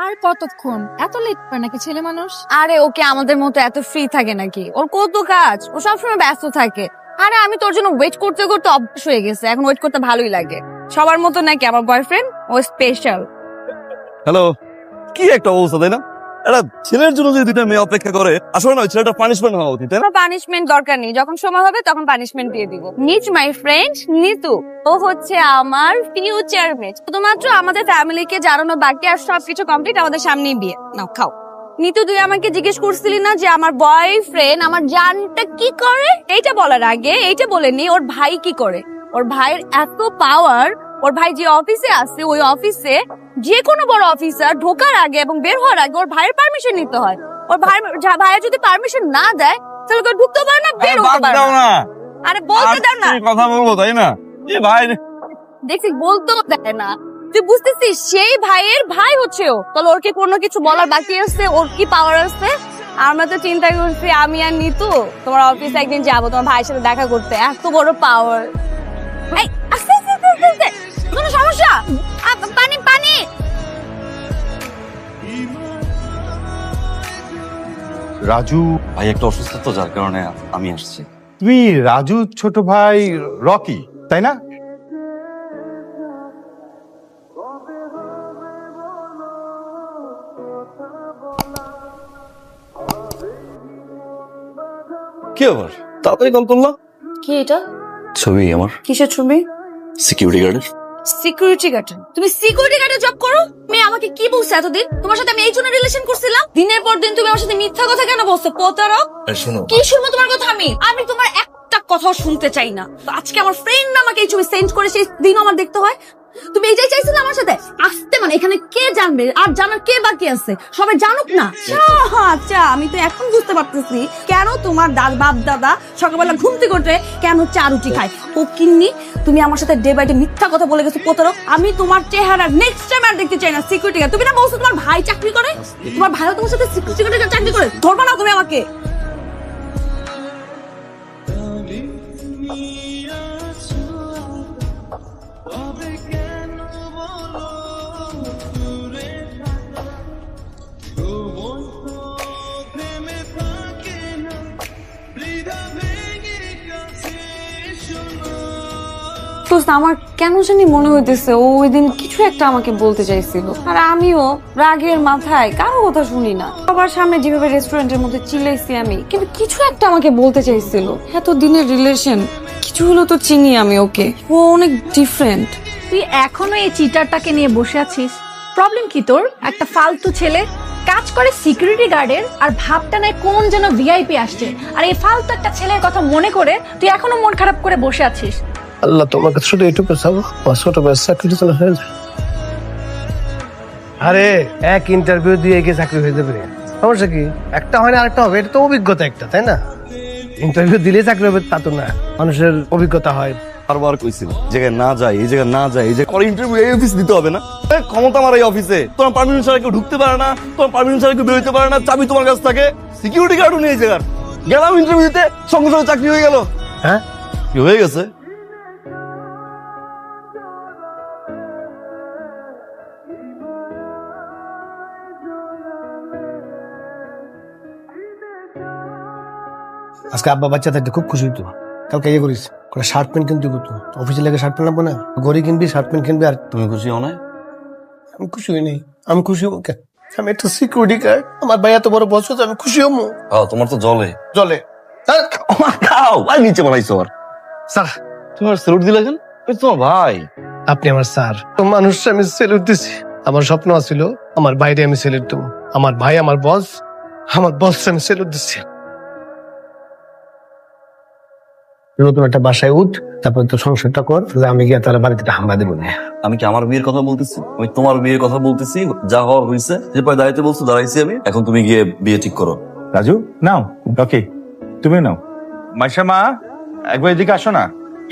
আর কতক্ষণ? এত লেট করে নাকি ছেলে মানুষ? আরে ওকে আমাদের মতো এত ফ্রি থাকে নাকি? ওর কত কাজ, ও সবসময় ব্যস্ত থাকে। আরে আমি তোর জন্য ওয়েট করতে করতে অভ্যাস হয়ে গেছে, এখন ওয়েট করতে ভালোই লাগে। সবার মতো নাকি আমার বয়ফ্রেন্ড, ও স্পেশাল। হ্যালো, কি একটা অবস্থা তাই না? একটা ছেলের জন্য যদি দুইটা মেয়ে অপেক্ষা করে, আসলে না ওই ছেলেটা পানিশমেন্ট হওয়া উচিত, তাই না? পানিশমেন্ট দরকার নেই, যখন সময় হবে তখন পানিশমেন্ট দিয়ে দিব। নিচ মাই ফ্রেন্ড নিতু, ও হচ্ছে আমার ফিউচার মেট। শুধুমাত্র আমাদের ফ্যামিলিকে জানানো বাকি, আর সবকিছু কমপ্লিট, আমাদের সামনেই বিয়ে। নাও খাও। নিতু, তুই আমাকে জিজ্ঞেস করছিলি না যে আমার বয়ফ্রেন্ড আমার জানটা কি করে? এইটা বলার আগে এইটা বলে নি ওর ভাই কি করে। ওর ভাইয়ের এত পাওয়ার, ওর ভাই যে অফিসে আছে ওই অফিসে যে কোনো বড় অফিসার ঢোকার আগে এবং বের হওয়ার আগে ওর ভাইয়ের পারমিশন নিতে হয়। ওর ভাইয়ের যদি পারমিশন না দেয় তাহলে কেউ ঢুকতে পারে না, বের হতে পারে না। আরে বলতে দাও না, কথা বলবো তাই না? এ ভাই, দেখছিস বলতেও দেয় না। তুই বুঝতেছিস সেই ভাইয়ের ভাই হচ্ছে ও, তাহলে ওর কি কোনো কিছু বলার বাকি আছে? ওর কি পাওয়ার আছে? আমরা তো চিন্তা করছি আমি আর নিতু তোমার অফিসে একদিন যাবো তোমার ভাইয়ের সাথে দেখা করতে, এত বড় পাওয়ার। এই আস্তে আস্তে আস্তে আস্তে, কোনো সমস্যা? পানি পানি। রাজু, ভাই একটা অসুস্থ তো, যার কারণে আমি আসছি। তুমি রাজু ছোট ভাই রকি, তাই না? কি আবার তাড়াতাড়ি কল করলাম? কি এটা? ছবি আমার কিসের ছবি? সিকিউরিটি গার্ডের। Security guard? তুমি সিকিউরিটি গার্ডে জব করো? মেয়ে আমাকে কি বলছে এতদিন? তোমার সাথে আমি এই জন্য রিলেশন করছিলাম? দিনের পর দিন তুমি আমার সাথে মিথ্যা কথা কেন বলছো? প্রতারক। শোনো, কি শুনবো তোমার কথা? আমি তোমার একটা কথাও শুনতে চাই না। তো আজকে আমার ফ্রেন্ড আমাকে এই ছবি সেন্ড করে, সেই দিনও আমার দেখতে হয়। তুমি এইটাই চাইছিলে আমার সাথে আসতে? মানে এখানে কে জানবে? আর জানার কে বাকি আছে? সবাই জানুক না। আচ্ছা, আমি তো এখন বুঝতে পারতেছি কেন তোমার বাপ দাদা সকালবেলা ঘুম থেকে উঠে কেন চা রুটি খায়। ও কিন্নি, তুমি আমার সাথে ডে বাই ডে মিথ্যা কথা বলে গেছো প্রতারক। আমি তোমার চেহারা নেক্সট টাইম আর দেখতে চাই না। Security guard? তুমি না বলছো তোমার ভাই চাকরি করে? তোমার ভাইও তোমার সাথে সিকিউরিটি গার্ড চাকরি করে? ধরবা না তুমি আমাকে? আমার কেন জানি মনে হইতেছে ও ওই দিন কিছু একটা আমাকে বলতে চাইছিল, আর আমিও রাগের মাথায় কারো কথা শুনি না। সবার সামনে যেভাবে রেস্টুরেন্টের মধ্যে চিল্লাইছি আমি, কিন্তু কিছু একটা আমাকে বলতে চাইছিল। এত দিনের রিলেশন, কিছু হলো তো চিনি আমি ওকে, ও অনেক ডিফারেন্ট। তুই এখনো এই চিটারটাকে নিয়ে বসে আছিস? প্রবলেম কি তোর? একটা ফালতু ছেলে কাজ করে সিকিউরিটি গার্ডের, আর ভাবটা নেয় কোন যেন ভিআইপি আসছে, আর এই ফালতু একটা ছেলের কথা মনে করে তুই এখনো মন খারাপ করে বসে আছিস। আল্লাহ তোমাকে শুধু এটুকু চাবো, ছোট বয়স চাকরি চলে হয়ে যায়। আরে এক ইন্টারভিউ দিয়ে গিয়ে চাকরি হয়ে যাবে, সমস্যা কি? একটা হয় না আরেকটা হবে, এটা তো অভিজ্ঞতা একটা, তাই না? ইন্টারভিউ দিলে চাকরি হবে তা তো না, মানুষের অভিজ্ঞতা হয়। বারবার কইছিল জায়গায় না যাই, এই জায়গায় না যাই, এই যে করে ইন্টারভিউ এই অফিস দিতে হবে না? ক্ষমতা আমার এই অফিসে, তোমার পারমিশন ছাড়া কেউ ঢুকতে পারে না, তোমার পারমিশন ছাড়া কেউ বেরোতে পারে না, চাবি তোমার কাছে থাকে। সিকিউরিটি গার্ডও নেই এই জায়গার। গেলাম ইন্টারভিউ দিতে, সঙ্গে সঙ্গে চাকরি হয়ে গেল। হ্যাঁ, কি হয়ে গেছে? আজকে আব্বা বাচ্চা থাকতে খুব খুশি হতো। কালকে ইয়ে করিস, শার্ট প্যান্ট কিনতে করতো, অফিসে লেগে শার্ট প্যান্ট লাগবো না, ঘড়ি কিনবি, শার্ট প্যান্ট কিনবি। আর তুমি খুশি হও না? আমি খুশি হই নাই। আমি খুশি হবো কেন? আমি একটা সিকিউরিটি গার্ড, আমার ভাই এত বড় বস, আমি খুশি হবো? তোমার তো জলে চলে খাও ভাই, নিচে বানাইছো আবার। স্যার, তোমার স্যালুট দিলে কেন? ওই তোমার ভাই। আপনি আমার স্যার, তো মানুষ আমি স্যালুট দিছি। আমার স্বপ্ন ছিল আমার বাইরে আমি স্যালুট দেবো, আমার ভাই আমার বস, আমার বস আমি স্যালুট দিচ্ছি। নতুন একটা বাসায় উঠ, তারপর তো সংসারটা কর, আমি গিয়ে তার বাড়িতে হামলা দেবো না। আমি কি আমার বিয়ের কথা বলতেছি? আমি তোমার বিয়ের কথা বলতেছি। যা হওয়ার হয়েছে, যে পরে দাঁড়াইতে বলছো দাঁড়াইছি আমি। এখন তুমি গিয়ে বিয়ে ঠিক করো। রাজু নাও, রকি তুমি নাও। মাইশা মা, একবার এদিকে আসো না।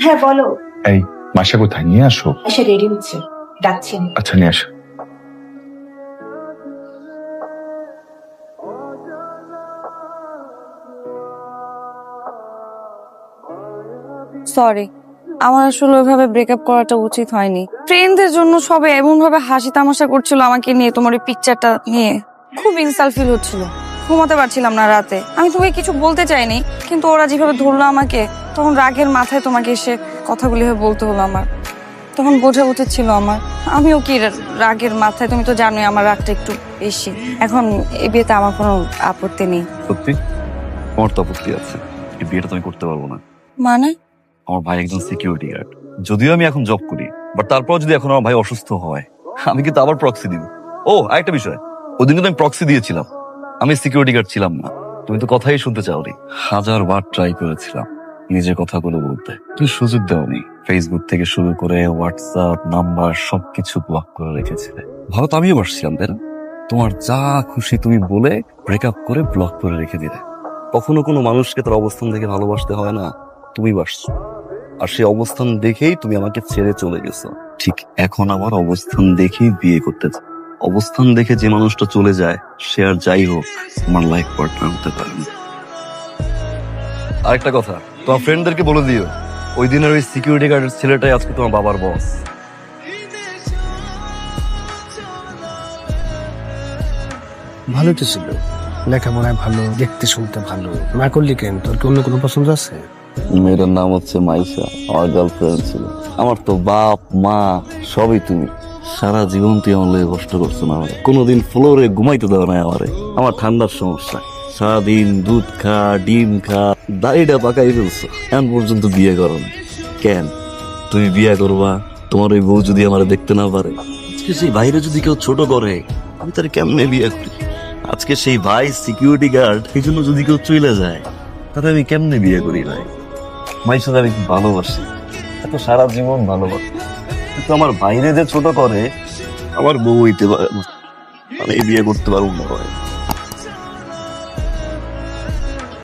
হ্যাঁ বলো। এই মাইশা কোথায়? নিয়ে আসো। এসে রেডি হচ্ছে, ডাকছেন। আচ্ছা নিয়ে আসো। সরি, আমার আসলে ওইভাবে ব্রেকআপ করাটা উচিত হয়নি। ফ্রেন্ডদের জন্য সবাই এমন ভাবে হাসি তামাশা করছিল আমাকে নিয়ে, তোমার ওই পিকচারটা নিয়ে খুব ইনসাল্ট ফিল হচ্ছিল। ঘুমাতে পারছিলাম না রাতে। আমি তোমাকে কিছু বলতে চাইনি, কিন্তু ওরা যেভাবে ধরলো আমাকে, তখন রাগের মাথায় তোমাকে এসে কথাগুলি বলতে হলো আমার। তখন বোঝা উচিত ছিল আমার। আমিও কি রাগের মাথায়, তুমি তো জানোই আমার রাগটা একটু বেশি। এখন এই বিয়েতে আমার কোনো আপত্তি নেই। সত্যি আমার তো আপত্তি আছে, এই বিয়েটা তুমি করতে পারবো না। মানে? আমার ভাই একজন সিকিউরিটি গার্ড, যদিও আমি এখন জব করি, বাট তারপর যদি এখন আমার ভাই অসুস্থ হয়, আমি কিন্তু আবার প্রক্সি দিব। ও আরেকটা বিষয়, ওই দিন কিন্তু আমি প্রক্সি দিয়েছিলাম, আমি সিকিউরিটি গার্ড ছিলাম না। তুমি তো কথাই শুনতে চাওনি। 1000বার ট্রাই করেছিলাম নিজের কথাগুলো বলতে, তুমি সুযোগ দেওনি। ফেসবুক থেকে শুরু করে হোয়াটসঅ্যাপ নাম্বার সবকিছু ব্লক করে রেখেছিলে। ভালো তো আমিও বাসছিলাম, তাই না? তোমার যা খুশি তুমি বলে ব্রেকআপ করে ব্লক করে রেখে দিলে। কখনো কোনো মানুষকে তার অবস্থান দেখে ভালোবাসতে হয় না, তুমি বাসছো। আর সেই অবস্থান দেখেই তুমি আমাকে ছেড়ে চলে গেছো। ঠিক এখন আমার অবস্থান দেখেই বিয়ে করতে চাই। অবস্থান দেখে যে মানুষটা চলে যায়, সে আর যাই হোক তোমার লাইফ পার্টনার হতে পারে না। আরেকটা কথা, তোমার ফ্রেন্ডদেরকে বলে দিও, ওই দিনের ওই সিকিউরিটি গার্ডের ছেলেটাই আজকে তোমার বাবার বস। ভালো তো ছিল, লেখাপড়ায় ভালো, দেখতে শুনতে ভালো। না করলি কেন? তোর কি অন্য কোনো পছন্দ আছে? মেয়েটার নাম হচ্ছে মাইশা, আমার গার্লফ্রেন্ড ছিল। আমার তো বাপ মা সবই তুমি। সারা জীবন তুই আমার লেগে কষ্ট করছো না আমারে, কোনোদিন ফ্লোরে ঘুমাইতে দেওয়া নাই আমারে। আমার ঠান্ডার সমস্যা, সারাদিন দুধ খা ডিম খা, দাড়িটা পাকাই ফেলছো, এখন পর্যন্ত বিয়ে করো না কেন? তুমি বিয়ে করবা, তোমার ওই বউ যদি আমার দেখতে না পারে, আজকে সেই বাইরে যদি কেউ ছোট করে, আমি তার কেমনে বিয়ে করি? আজকে সেই ভাই সিকিউরিটি গার্ড, এই জন্য যদি কেউ চলে যায়, তাহলে আমি কেমনে বিয়ে করি ভাই? মায়ের সাথে আমি খুব ভালোবাসি, এত সারা জীবন ভালোবাসি, কিন্তু আমার বাইরে যে ছোট করে, আমার বউ হইতে পারে না, আমি বিয়ে করতে পারবো না ভাই।